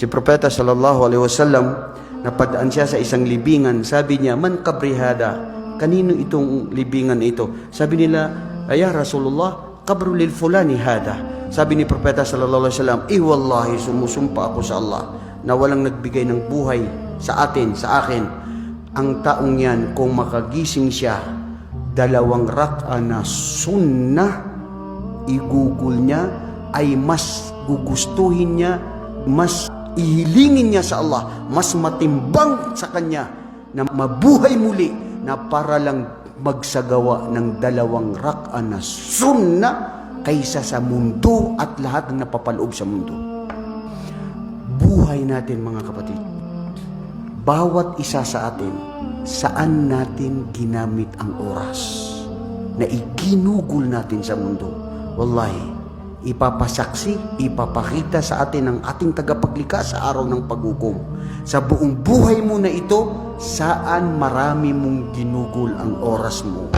Si Propeta sallallahu alaihi wasallam, napadaan siya sa isang libingan. Sabi niya, man kabrihada, kanino itong libingan ito? Sabi nila, ya Rasulullah, kabru lil fulani hada. Sabi ni Propeta sallallahu alaihi wasallam, wallahi, sumusumpa ako sa Allah na walang nagbigay ng buhay sa atin, sa akin. Ang taong yan, kung makagising siya, 2 rak'a na sunnah, igugol niya, ay mas gugustuhin niya, mas ihilingin niya sa Allah, mas matimbang sa kanya na mabuhay muli na para lang magsagawa ng 2 rak'a na sunnah kaysa sa mundo at lahat ng napapaloob sa mundo. Buhay natin mga kapatid, bawat isa sa atin, saan natin ginamit ang oras na iginugol natin sa mundo. Wallahi, ipapasaksi, ipapakita sa atin ng ating tagapaglikha sa araw ng paghukom. Sa buong buhay mo na ito, saan marami mong ginugol ang oras mo.